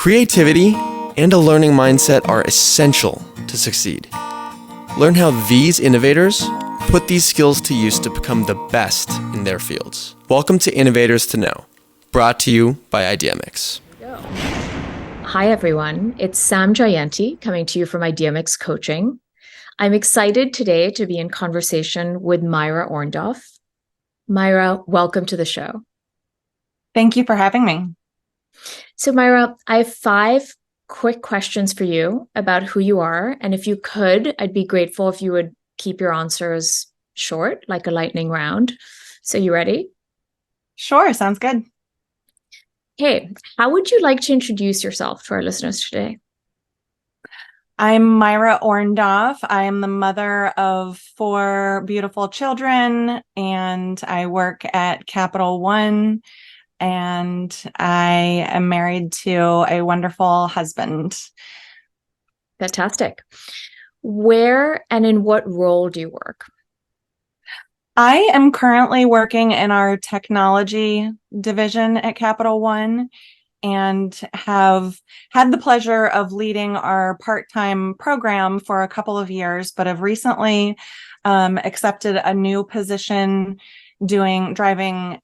Creativity and a learning mindset are essential to succeed. Learn how these innovators put these skills to use to become the best in their fields. Welcome to Innovators to Know, brought to you by IdeaMix. Hi, everyone. It's Sam Jayanti coming to you from IdeaMix Coaching. I'm excited today to be in conversation with Myra Orndoff. Myra, welcome to the show. Thank you for having me. So, Myra, I have 5 quick questions for you about who you are. And if you could, I'd be grateful if you would keep your answers short, like a lightning round. So, you ready? Sure, sounds good. Hey, how would you like to introduce yourself to our listeners today? I'm Myra Orndoff. I am the mother of 4 beautiful children, and I work at Capital One, and I am married to a wonderful husband. Fantastic. Where and in what role do you work? I am currently working in our technology division at Capital One and have had the pleasure of leading our part-time program for a couple of years, but have recently accepted a new position driving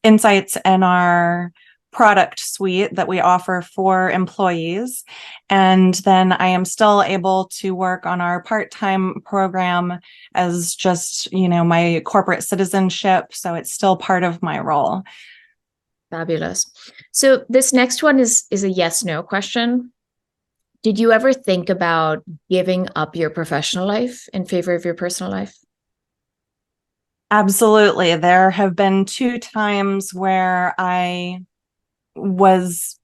insights in our product suite that we offer for employees. And then I am still able to work on our part-time program as just, my corporate citizenship. So it's still part of my role. Fabulous. So this next one is a yes/no question. Did you ever think about giving up your professional life in favor of your personal life? Absolutely. There have been 2 times where I was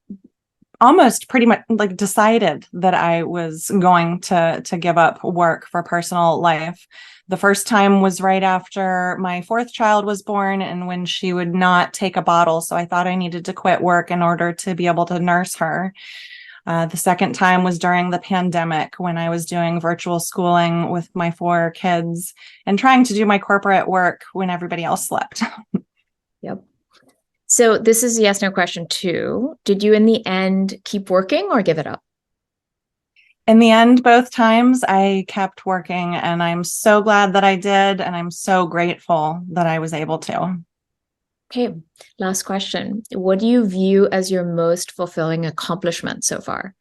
almost pretty much decided that I was going to give up work for personal life. The first time was right after my 4th child was born and when she would not take a bottle. So I thought I needed to quit work in order to be able to nurse her. The second time was during the pandemic when I was doing virtual schooling with my 4 kids and trying to do my corporate work when everybody else slept. Yep. So this is a yes/no question too. Did you in the end keep working or give it up? In the end, both times I kept working, and I'm so glad that I did. And I'm so grateful that I was able to. Okay, last question. What do you view as your most fulfilling accomplishment so far?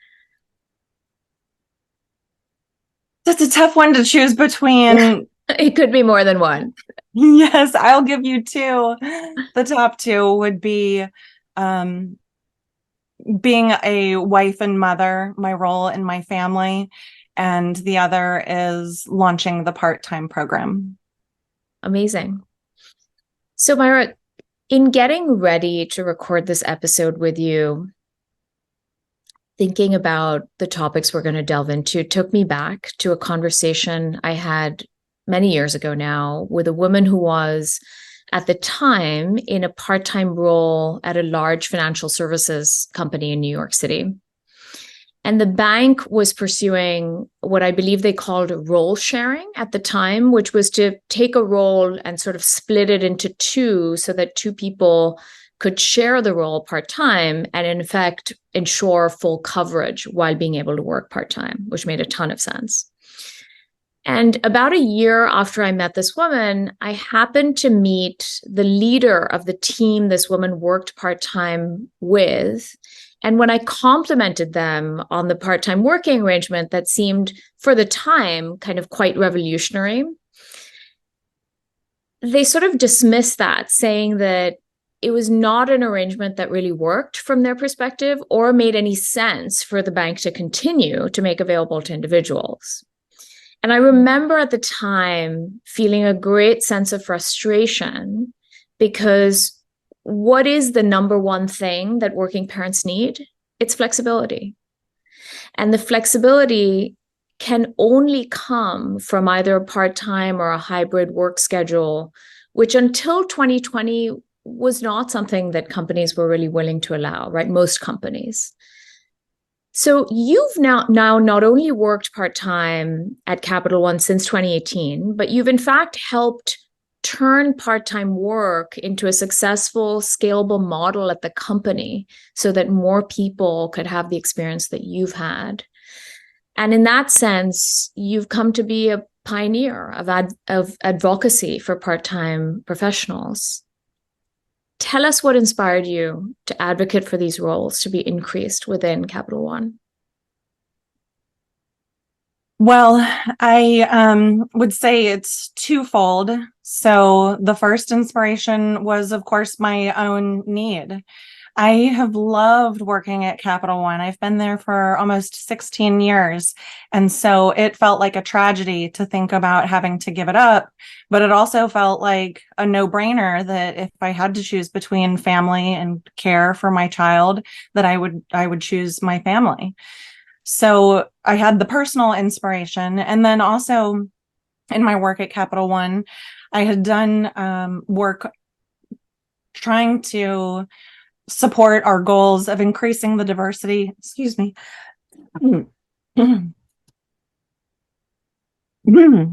That's a tough one to choose between. It could be more than one. Yes, I'll give you 2. The top 2 would be being a wife and mother, my role in my family, and the other is launching the part-time program. Amazing. So, Myra, in getting ready to record this episode with you, thinking about the topics we're going to delve into took me back to a conversation I had many years ago now with a woman who was at the time in a part-time role at a large financial services company in New York City. And the bank was pursuing what I believe they called role sharing at the time, which was to take a role and sort of split it into 2 so that 2 people could share the role part-time and in effect ensure full coverage while being able to work part-time, which made a ton of sense. And about a year after I met this woman, I happened to meet the leader of the team this woman worked part-time with. And when I complimented them on the part-time working arrangement that seemed, for the time, kind of quite revolutionary, they sort of dismissed that, saying that it was not an arrangement that really worked from their perspective or made any sense for the bank to continue to make available to individuals. And I remember at the time feeling a great sense of frustration because what is the number one thing that working parents need? It's flexibility. And the flexibility can only come from either a part-time or a hybrid work schedule, which until 2020 was not something that companies were really willing to allow, right? Most companies. So you've now not only worked part-time at Capital One since 2018, but you've in fact helped turn part-time work into a successful, scalable model at the company so that more people could have the experience that you've had. And in that sense, you've come to be a pioneer of advocacy for part-time professionals. Tell us what inspired you to advocate for these roles to be increased within Capital One. Well, I would say it's twofold. So the first inspiration was, of course, my own need. I have loved working at Capital One. I've been there for almost 16 years. And so it felt like a tragedy to think about having to give it up. But it also felt like a no-brainer that if I had to choose between family and care for my child, that I would choose my family. So I had the personal inspiration. And then also in my work at Capital One, I had done work trying to support our goals of increasing the diversity. Excuse me.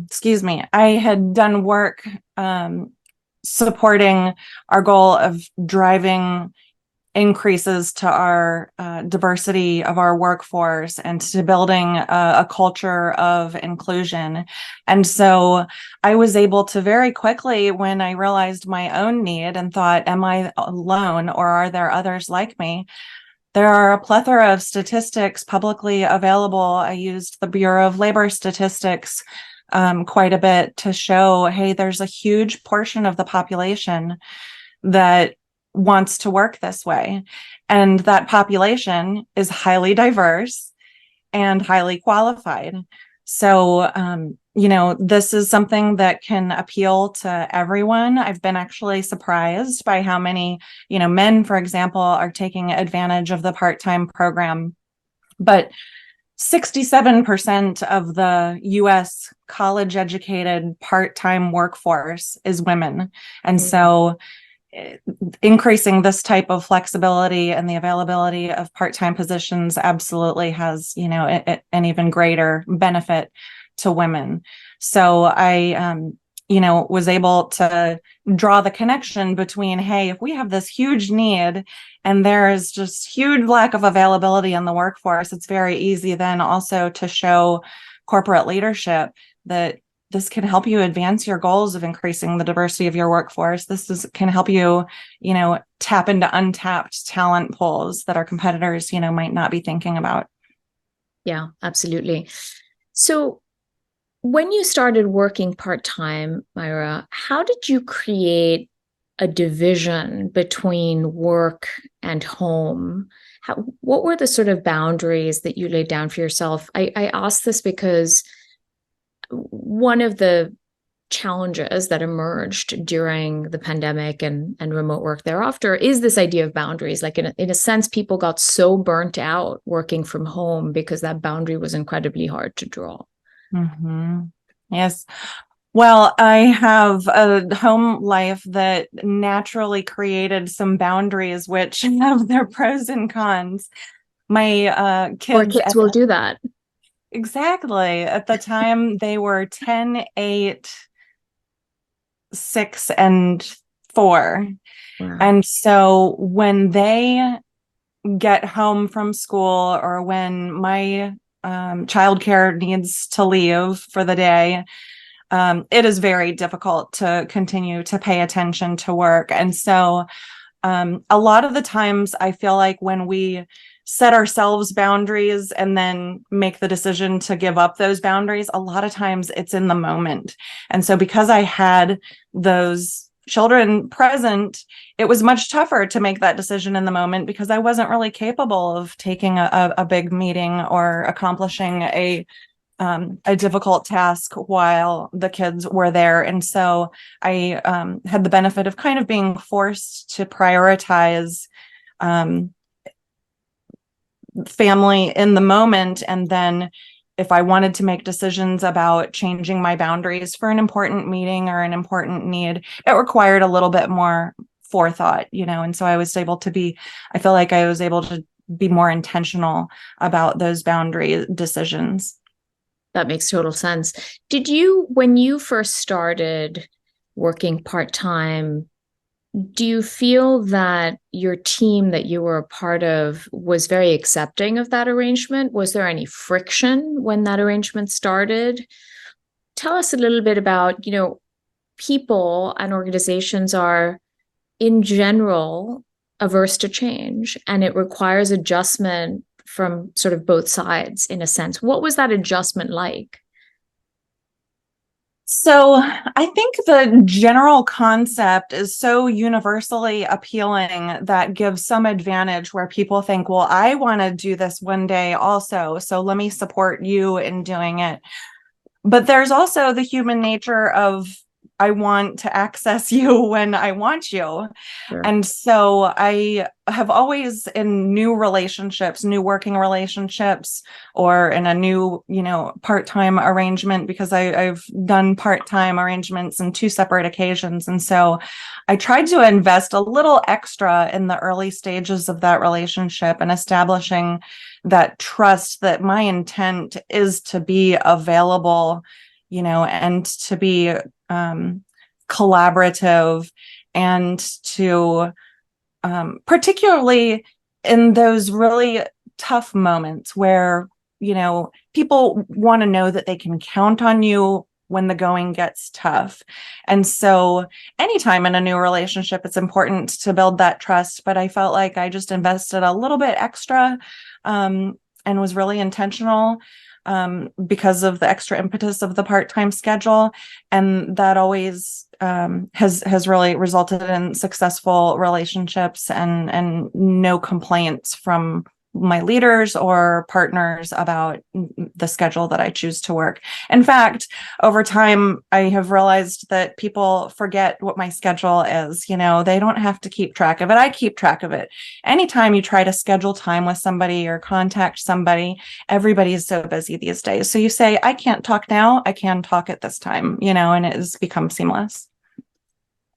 Excuse me. I had done work supporting our goal of driving increases to our diversity of our workforce and to building a culture of inclusion. And so I was able to very quickly, when I realized my own need and thought, am I alone or are there others like me? There are a plethora of statistics publicly available. I used the Bureau of Labor Statistics quite a bit to show, hey, there's a huge portion of the population that wants to work this way. And that population is highly diverse and highly qualified. So, this is something that can appeal to everyone. I've been actually surprised by how many, men, for example, are taking advantage of the part-time program. But 67% of the US college-educated part-time workforce is women. And so increasing this type of flexibility and the availability of part-time positions absolutely has, an even greater benefit to women. So I, was able to draw the connection between, hey, if we have this huge need and there is just huge lack of availability in the workforce, it's very easy then also to show corporate leadership that this can help you advance your goals of increasing the diversity of your workforce. Can help you, tap into untapped talent pools that our competitors, might not be thinking about. Yeah, absolutely. So when you started working part-time, Myra, how did you create a division between work and home? What were the sort of boundaries that you laid down for yourself? I ask this because one of the challenges that emerged during the pandemic and remote work thereafter is this idea of boundaries. Like in a sense, people got so burnt out working from home because that boundary was incredibly hard to draw. Mm-hmm. Yes. Well, I have a home life that naturally created some boundaries, which have their pros and cons. My kids will do that. Exactly. At the time, they were 10, 8, 6, and 4. Wow. And so when they get home from school or when my childcare needs to leave for the day, it is very difficult to continue to pay attention to work. And so a lot of the times I feel like when we set ourselves boundaries and then make the decision to give up those boundaries, a lot of times it's in the moment. And so because I had those children present, it was much tougher to make that decision in the moment because I wasn't really capable of taking a big meeting or accomplishing a difficult task while the kids were there. And so I had the benefit of kind of being forced to prioritize family in the moment. And then if I wanted to make decisions about changing my boundaries for an important meeting or an important need, it required a little bit more forethought, and so I feel like I was able to be more intentional about those boundary decisions. That makes total sense. Did you, when you first started, working part-time, do you feel that your team that you were a part of was very accepting of that arrangement? Was there any friction when that arrangement started? Tell us a little bit about, people and organizations are in general averse to change, and it requires adjustment from sort of both sides in a sense. What was that adjustment like? So I think the general concept is so universally appealing that gives some advantage where people think, well, I want to do this one day also, so let me support you in doing it. But there's also the human nature of, I want to access you when I want you. Sure. And so I have always, in new relationships, new working relationships, or in a new, part-time arrangement, because I've done part-time arrangements in 2 separate occasions. And so I tried to invest a little extra in the early stages of that relationship and establishing that trust that my intent is to be available, and to be collaborative, and to particularly in those really tough moments where, people want to know that they can count on you when the going gets tough. And so anytime in a new relationship, it's important to build that trust. But I felt like I just invested a little bit extra and was really intentional because of the extra impetus of the part-time schedule. And that always has really resulted in successful relationships and no complaints from my leaders or partners about the schedule that I choose to work. In fact, over time, I have realized that people forget what my schedule is. They don't have to keep track of it. I keep track of it. Anytime you try to schedule time with somebody or contact somebody, everybody is so busy these days. So you say, I can't talk now, I can talk at this time, and it has become seamless.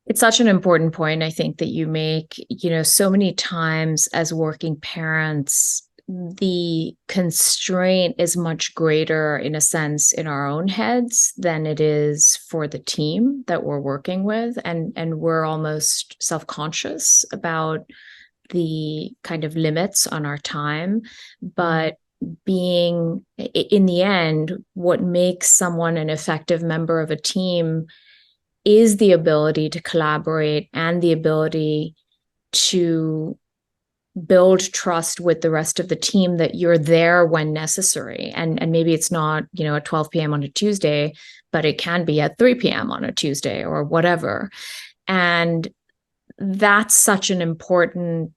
It's such an important point, I think, that you make. So many times as working parents, the constraint is much greater, in a sense, in our own heads than it is for the team that we're working with. And we're almost self-conscious about the kind of limits on our time. But being, in the end, what makes someone an effective member of a team is the ability to collaborate and the ability to build trust with the rest of the team that you're there when necessary. And maybe it's not, at 12 p.m. on a Tuesday, but it can be at 3 p.m. on a Tuesday or whatever. And that's such an important,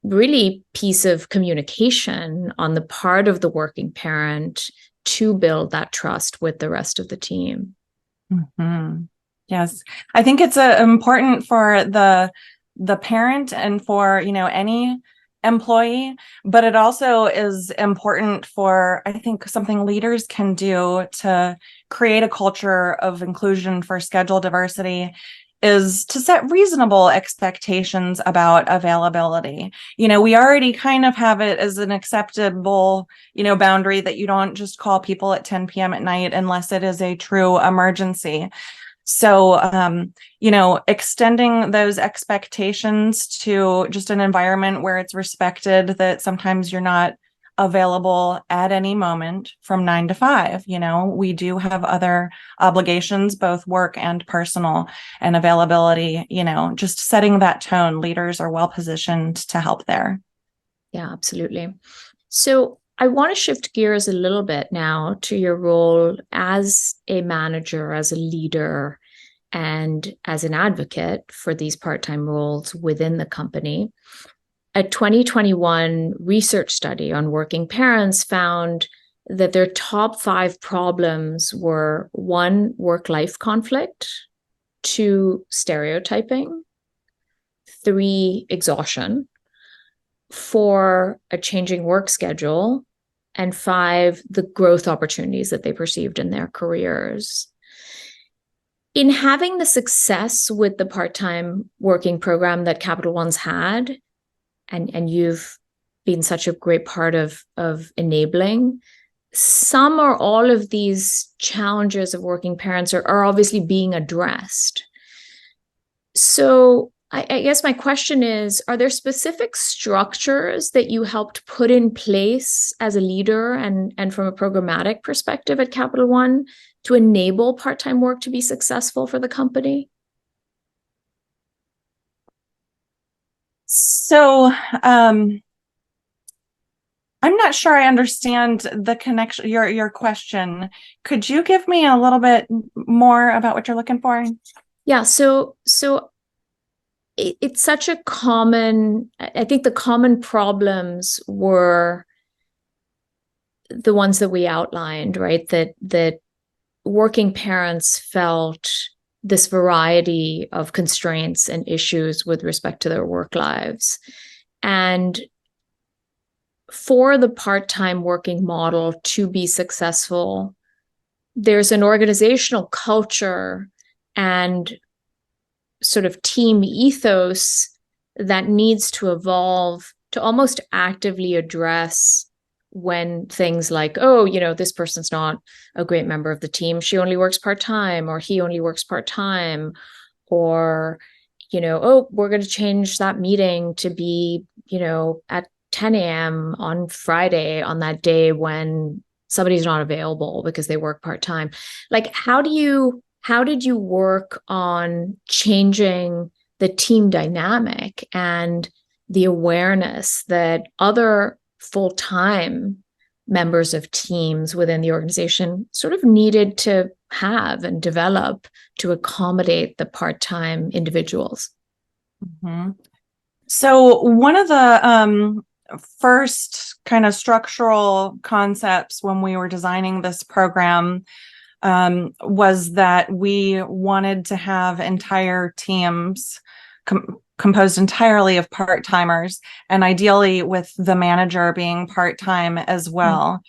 really, piece of communication on the part of the working parent to build that trust with the rest of the team. Mm-hmm. Yes, I think it's important for the parent and for, any employee, but it also is important for, I think, something leaders can do to create a culture of inclusion for schedule diversity is to set reasonable expectations about availability. We already kind of have it as an acceptable, boundary that you don't just call people at 10 p.m. at night unless it is a true emergency. So, extending those expectations to just an environment where it's respected that sometimes you're not available at any moment from 9 to 5. We do have other obligations, both work and personal, and availability, just setting that tone. Leaders are well positioned to help there. Yeah, absolutely. So I want to shift gears a little bit now to your role as a manager, as a leader, and as an advocate for these part-time roles within the company. A 2021 research study on working parents found that their top 5 problems were 1, work-life conflict, 2, stereotyping, 3, exhaustion, 4, a changing work schedule, and 5, the growth opportunities that they perceived in their careers. In having the success with the part-time working program that Capital One's had, and you've been such a great part of enabling, some or all of these challenges of working parents are obviously being addressed. So I guess my question is, are there specific structures that you helped put in place as a leader and from a programmatic perspective at Capital One to enable part-time work to be successful for the company? So, I'm not sure I understand the connection, your question. Could you give me a little bit more about what you're looking for? Yeah, so it's such a common, I think the common problems were the ones that we outlined, right? That working parents felt this variety of constraints and issues with respect to their work lives. And for the part-time working model to be successful, there's an organizational culture and sort of team ethos that needs to evolve to almost actively address when things like, oh, this person's not a great member of the team. She only works part-time, or he only works part-time, or, oh, we're going to change that meeting to be, at 10 a.m. on Friday on that day when somebody's not available because they work part-time. Like, how did you work on changing the team dynamic and the awareness that other full-time members of teams within the organization sort of needed to have and develop to accommodate the part-time individuals? Mm-hmm. So one of the first kind of structural concepts when we were designing this program was that we wanted to have entire teams composed entirely of part-timers, and ideally with the manager being part-time as well.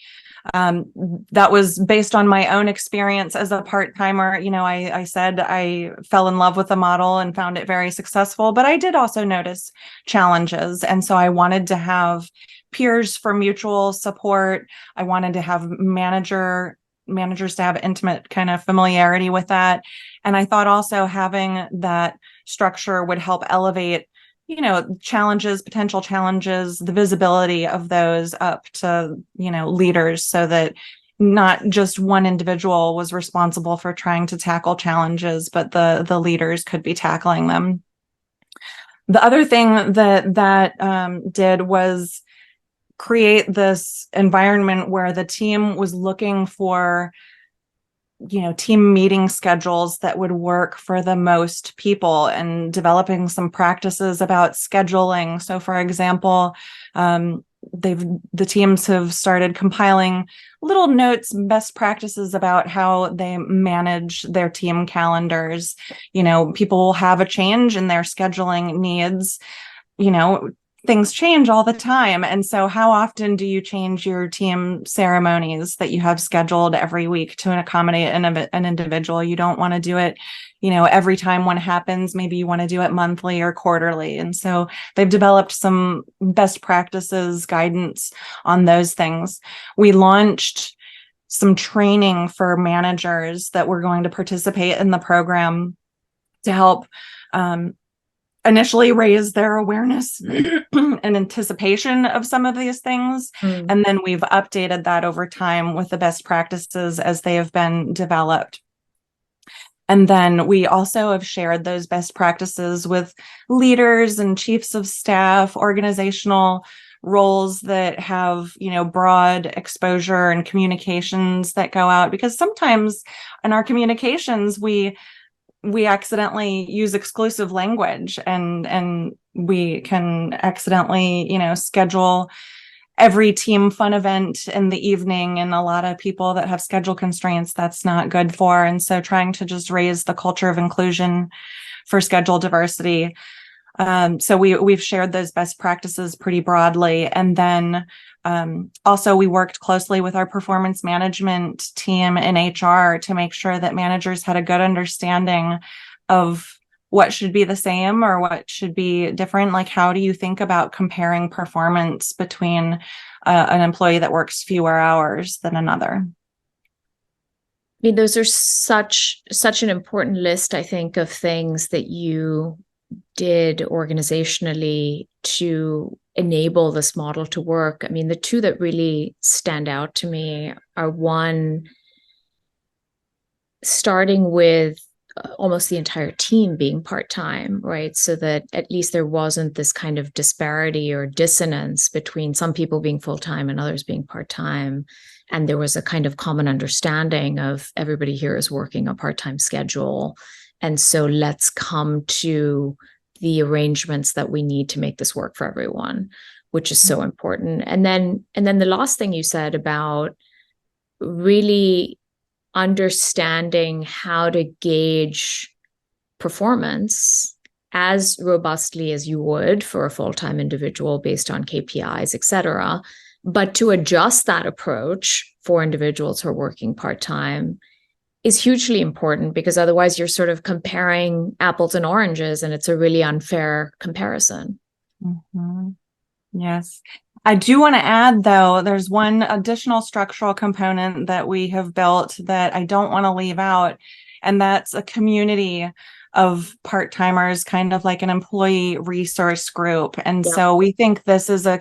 That was based on my own experience as a part-timer. I said I fell in love with the model and found it very successful, but I did also notice challenges. And so I wanted to have peers for mutual support. I wanted to have managers to have intimate kind of familiarity with that. And I thought also having that structure would help elevate potential challenges, the visibility of those up to, leaders, so that not just one individual was responsible for trying to tackle challenges, but the leaders could be tackling them. The other thing that did was create this environment where the team was looking for team meeting schedules that would work for the most people, and developing some practices about scheduling. So for example, the teams have started compiling little notes, best practices about how they manage their team calendars. People will have a change in their scheduling needs. Things change all the time. And so how often do you change your team ceremonies that you have scheduled every week to accommodate an individual? You don't want to do it, every time one happens. Maybe you want to do it monthly or quarterly. And so they've developed some best practices, guidance on those things. We launched some training for managers that were going to participate in the program to help initially raise their awareness and anticipation of some of these things. And then we've updated that over time with the best practices as they have been developed. And then we also have shared those best practices with leaders and chiefs of staff, organizational roles that have, broad exposure and communications that go out, because sometimes in our communications, we accidentally use exclusive language, and we can accidentally, schedule every team fun event in the evening, and a lot of people that have schedule constraints, that's not good for. And so trying to just raise the culture of inclusion for schedule diversity. So we've shared those best practices pretty broadly. And then also, we worked closely with our performance management team in HR to make sure that managers had a good understanding of what should be the same or what should be different. Like, how do you think about comparing performance between an employee that works fewer hours than another? mean, those are such an important list, I think, of things that you did organizationally to enable this model to work. I mean, the two that really stand out to me are, one, starting with almost the entire team being part-time, right? So that at least there wasn't this kind of disparity or dissonance between some people being full-time and others being part-time. And there was a kind of common understanding of everybody here is working a part-time schedule. And so let's come to the arrangements that we need to make this work for everyone, which is so important. And then the last thing you said about really understanding how to gauge performance as robustly as you would for a full-time individual based on KPIs, et cetera, but to adjust that approach for individuals who are working part-time is hugely important, because otherwise you're sort of comparing apples and oranges, and it's a really unfair comparison. Mm-hmm. Yes. I do want to add, though, there's one additional structural component that we have built that I don't want to leave out, and that's a community of part-timers, kind of like an employee resource group. And so we think this is a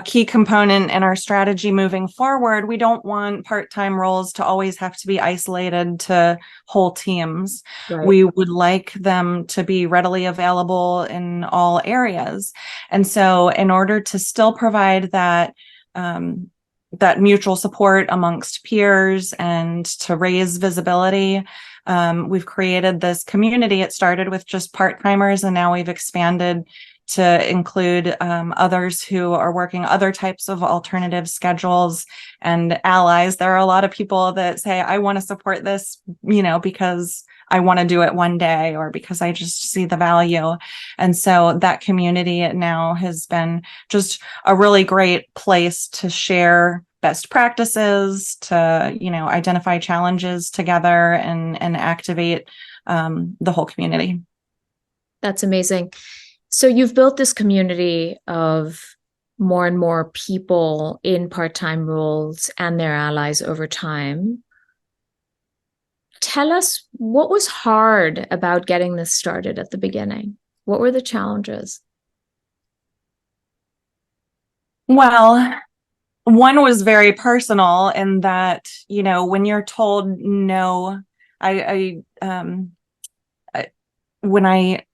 key component in our strategy moving forward. We don't want part-time roles to always have to be isolated to whole teams. Right. We would like them to be readily available in all areas. And so in order to still provide that mutual support amongst peers and to raise visibility, we've created this community. It started with just part-timers, and now we've expanded to include others who are working other types of alternative schedules and allies. There are a lot of people that say, I want to support this, because I want to do it one day, or because I just see the value. And so that community now has been just a really great place to share best practices, to, identify challenges together and activate the whole community. That's amazing. So you've built this community of more and more people in part-time roles and their allies over time. Tell us, what was hard about getting this started at the beginning? What were the challenges? Well, one was very personal in that, when you're told no, when I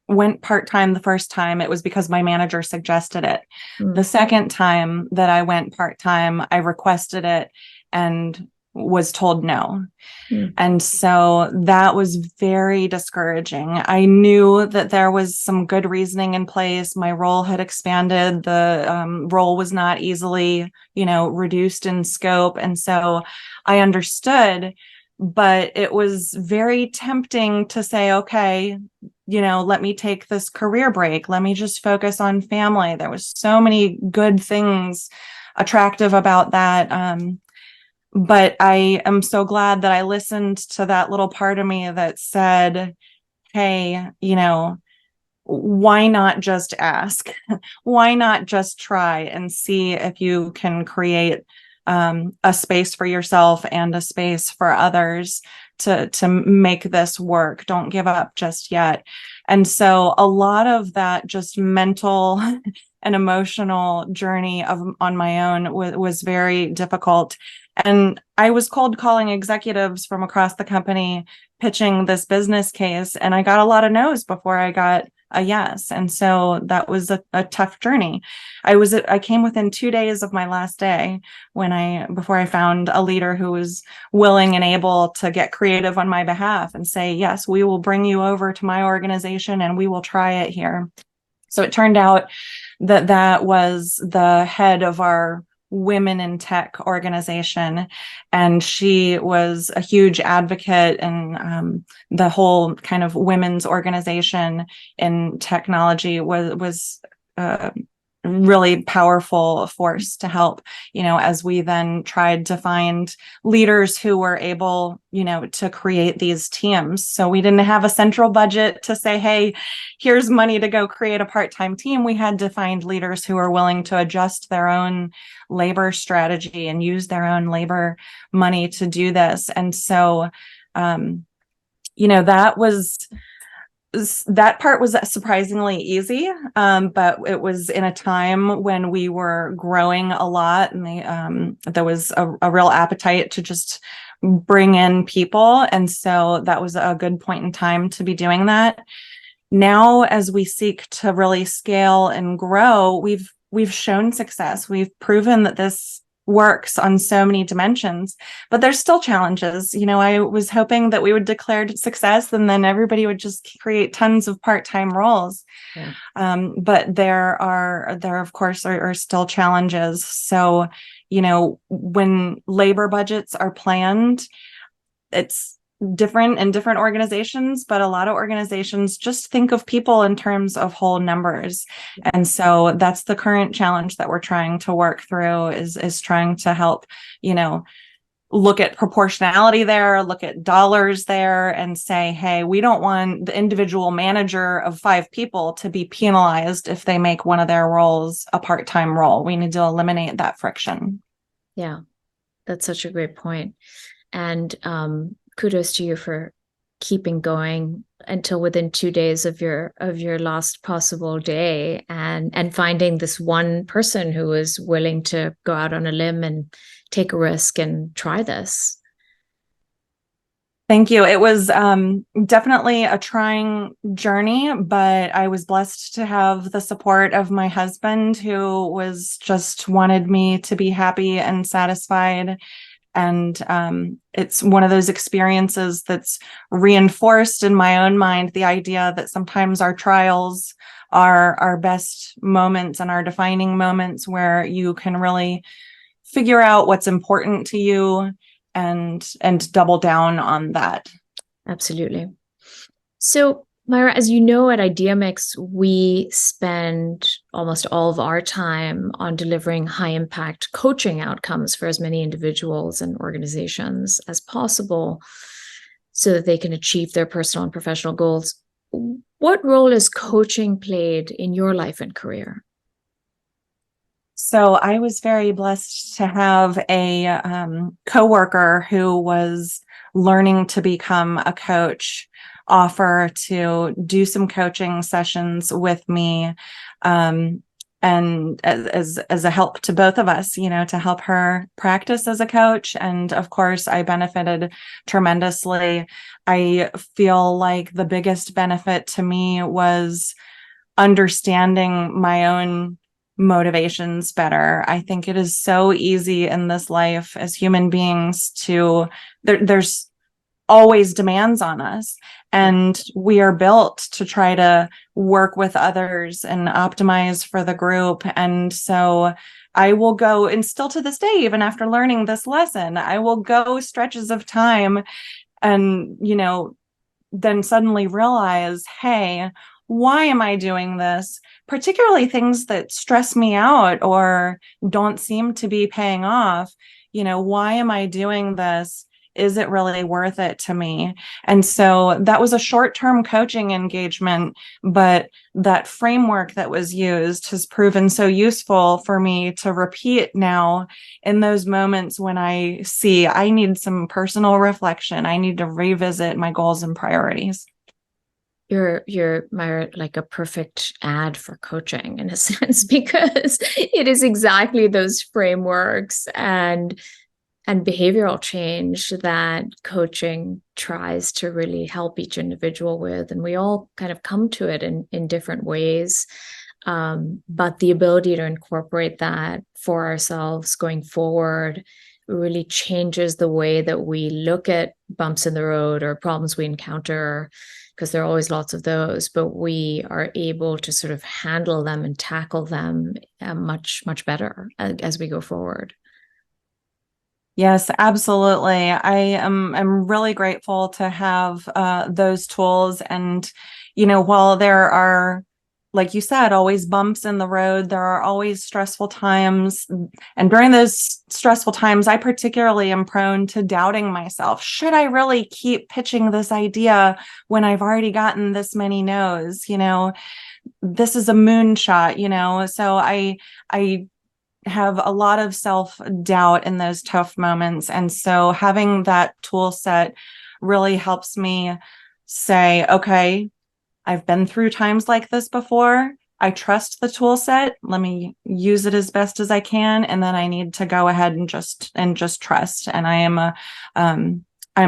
went part-time the first time, it was because my manager suggested it. The second time that I went part-time, I requested it and was told no. And so that was very discouraging. I knew that there was some good reasoning in place. My role had expanded. The role was not easily, reduced in scope. And so I understood, but it was very tempting to say, okay, let me take this career break. Let me just focus on family. There was so many good things attractive about that. But I am so glad that I listened to that little part of me that said, hey, why not just ask? Why not just try and see if you can create a space for yourself and a space for others to make this work. Don't give up just yet. And so a lot of that just mental and emotional journey on my own was very difficult. And I was cold calling executives from across the company, pitching this business case, and I got a lot of no's before I got a yes. And so that was a tough journey. I came within 2 days of my last day before I found a leader who was willing and able to get creative on my behalf and say, yes, we will bring you over to my organization and we will try it here. So it turned out that was the head of our Women in Tech organization, and she was a huge advocate, and the whole kind of women's organization in technology was really powerful force to help, as we then tried to find leaders who were able, to create these teams. So we didn't have a central budget to say, hey, here's money to go create a part-time team. We had to find leaders who were willing to adjust their own labor strategy and use their own labor money to do this. And so, that part was surprisingly easy, but it was in a time when we were growing a lot, and there was a real appetite to just bring in people. And so that was a good point in time to be doing that. Now, as we seek to really scale and grow, we've shown success. We've proven that this works on so many dimensions, but there's still challenges. I was hoping that we would declare success and then everybody would just create tons of part-time roles. Yeah. But there of course are still challenges. So, when labor budgets are planned, it's different in different organizations, but a lot of organizations just think of people in terms of whole numbers. And so that's the current challenge that we're trying to work through is trying to help, look at proportionality there, look at dollars there and say, hey, we don't want the individual manager of 5 people to be penalized if they make one of their roles a part-time role. We need to eliminate that friction. Yeah, that's such a great point. And kudos to you for keeping going until within 2 days of your last possible day, and finding this one person who was willing to go out on a limb and take a risk and try this. Thank you. It was definitely a trying journey, but I was blessed to have the support of my husband, who was just wanted me to be happy and satisfied. And it's one of those experiences that's reinforced in my own mind the idea that sometimes our trials are our best moments and our defining moments, where you can really figure out what's important to you and double down on that. Absolutely. So, Myra, as you know, at IdeaMix, we spend almost all of our time on delivering high impact coaching outcomes for as many individuals and organizations as possible so that they can achieve their personal and professional goals. What role has coaching played in your life and career? So I was very blessed to have a coworker who was learning to become a coach offer to do some coaching sessions with me, and as a help to both of us, to help her practice as a coach. And of course, I benefited tremendously. I feel like the biggest benefit to me was understanding my own motivations better. I think it is so easy in this life as human beings to there's always demands on us, and we are built to try to work with others and optimize for the group. And so I will go, and still to this day, even after learning this lesson, I will go stretches of time and then suddenly realize, hey, why am I doing this? Particularly things that stress me out or don't seem to be paying off. Why am I doing this? Is it really worth it to me? And so that was a short-term coaching engagement, but that framework that was used has proven so useful for me to repeat now in those moments when I see I need some personal reflection. I need to revisit my goals and priorities. You're Myra, like a perfect ad for coaching in a sense, because it is exactly those frameworks and behavioral change that coaching tries to really help each individual with. And we all kind of come to it in different ways. But the ability to incorporate that for ourselves going forward really changes the way that we look at bumps in the road or problems we encounter, because there are always lots of those, but we are able to sort of handle them and tackle them much, much better as we go forward. Yes, absolutely. I'm really grateful to have those tools. And, while there are like you said, always bumps in the road. There are always stressful times. And during those stressful times, I particularly am prone to doubting myself. Should I really keep pitching this idea when I've already gotten this many no's? This is a moonshot, So I have a lot of self-doubt in those tough moments. And so having that tool set really helps me say, okay, I've been through times like this before. I trust the tool set. Let me use it as best as I can. And then I need to go ahead and just trust. And I'm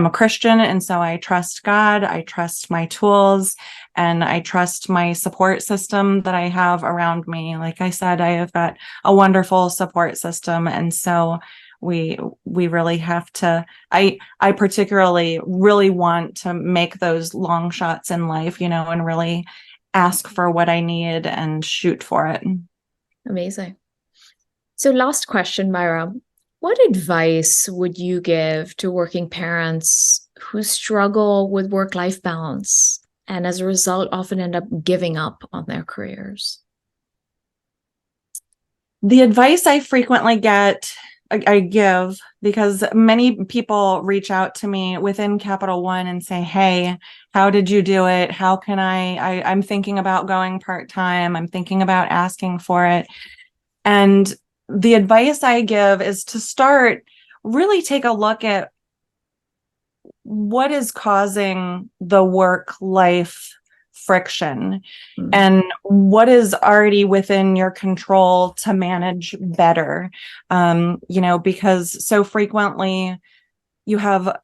a Christian. And so I trust God. I trust my tools, and I trust my support system that I have around me. Like I said, I have got a wonderful support system. And so we really have to, I particularly really want to make those long shots in life, and really ask for what I need and shoot for it. Amazing. So last question, Myra. What advice would you give to working parents who struggle with work-life balance and as a result often end up giving up on their careers? The advice I frequently I give, because many people reach out to me within Capital One and say, hey, how did you do it? How can I'm thinking about going part-time. I'm thinking about asking for it. And the advice I give is to really take a look at what is causing the work-life friction and what is already within your control to manage better. Because so frequently you have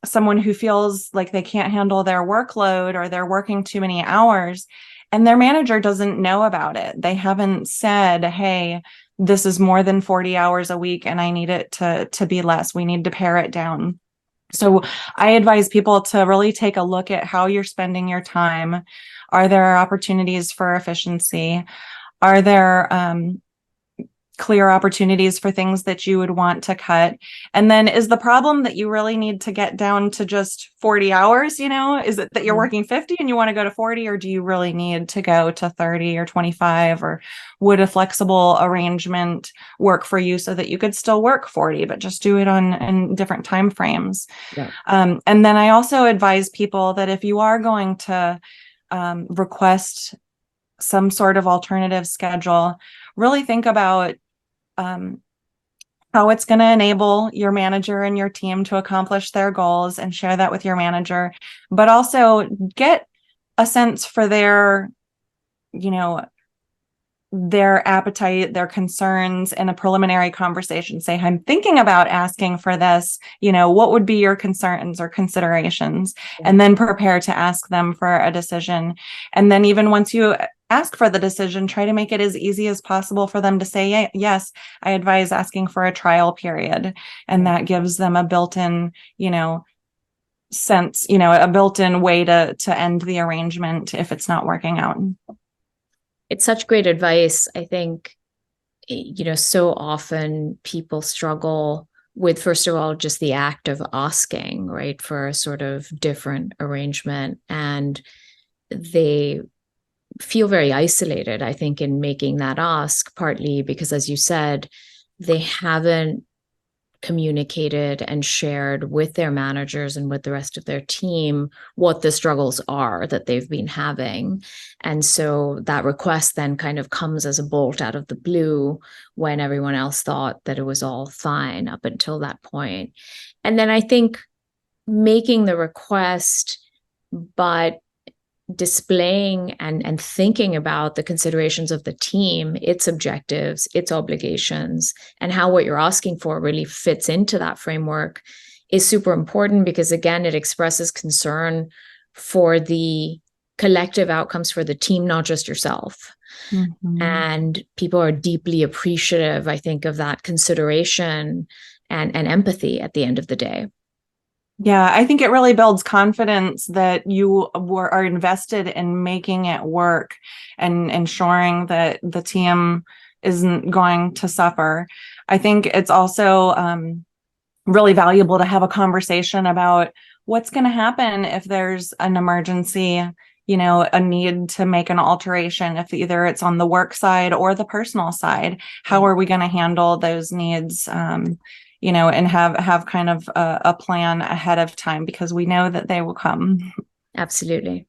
someone who feels like they can't handle their workload or they're working too many hours, and their manager doesn't know about it. They haven't said, hey, this is more than 40 hours a week and I need it to be less. We need to pare it down. So I advise people to really take a look at how you're spending your time. Are there opportunities for efficiency? Are there clear opportunities for things that you would want to cut? And then is the problem that you really need to get down to just 40 hours? Is it that you're working 50 and you want to go to 40, or do you really need to go to 30 or 25? Or would a flexible arrangement work for you so that you could still work 40, but just do it in different time frames? Yeah. And then I also advise people that if you are going to request some sort of alternative schedule, really think about how it's going to enable your manager and your team to accomplish their goals, and share that with your manager, but also get a sense for their appetite, their concerns in a preliminary conversation. Say, I'm thinking about asking for this, what would be your concerns or considerations? And then prepare to ask them for a decision. And then even once you ask for the decision, try to make it as easy as possible for them to say, yes. I advise asking for a trial period. And that gives them a built-in, sense, a built-in way to end the arrangement if it's not working out. It's such great advice. I think, so often people struggle with, first of all, just the act of asking, right, for a sort of different arrangement. And they feel very isolated, I think, in making that ask, partly because, as you said, they haven't communicated and shared with their managers and with the rest of their team what the struggles are that they've been having. And so that request then kind of comes as a bolt out of the blue when everyone else thought that it was all fine up until that point. And then I think making the request, but displaying and thinking about the considerations of the team, its objectives, its obligations, and how what you're asking for really fits into that framework is super important, because again, it expresses concern for the collective outcomes for the team, not just yourself. Mm-hmm. And people are deeply appreciative, I think, of that consideration and empathy at the end of the day. Yeah, I think it really builds confidence that you are invested in making it work and ensuring that the team isn't going to suffer. I think it's also really valuable to have a conversation about what's going to happen if there's an emergency, a need to make an alteration, if either it's on the work side or the personal side, how are we going to handle those needs? And have kind of a plan ahead of time, because we know that they will come. Absolutely.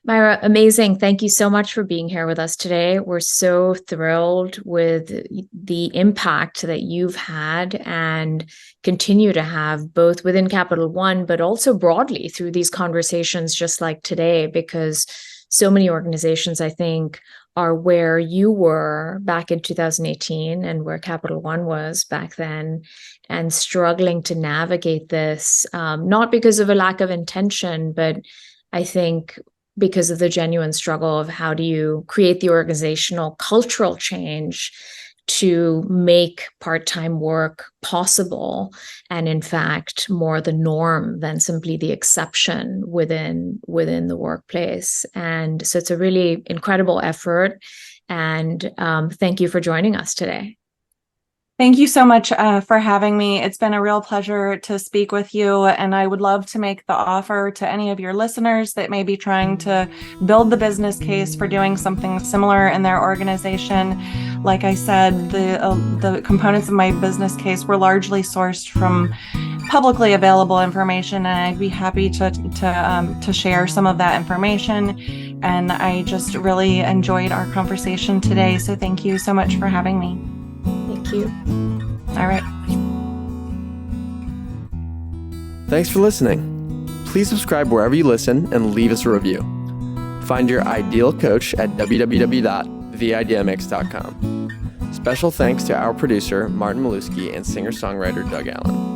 Myra, amazing. Thank you so much for being here with us today. We're so thrilled with the impact that you've had and continue to have, both within Capital One, but also broadly through these conversations just like today, because so many organizations, I think, are where you were back in 2018 and where Capital One was back then, and struggling to navigate this, not because of a lack of intention, but I think because of the genuine struggle of how do you create the organizational cultural change to make part-time work possible, and in fact more the norm than simply the exception within the workplace. And so it's a really incredible effort, and thank you for joining us today. Thank you so much for having me. It's been a real pleasure to speak with you, and I would love to make the offer to any of your listeners that may be trying to build the business case for doing something similar in their organization. Like I said, the components of my business case were largely sourced from publicly available information, and I'd be happy to share some of that information. And I just really enjoyed our conversation today. So thank you so much for having me. Thank you. All right. Thanks for listening. Please subscribe wherever you listen and leave us a review. Find your ideal coach at www.theideamix.com. Special thanks to our producer, Martin Maluski, and singer-songwriter Doug Allen.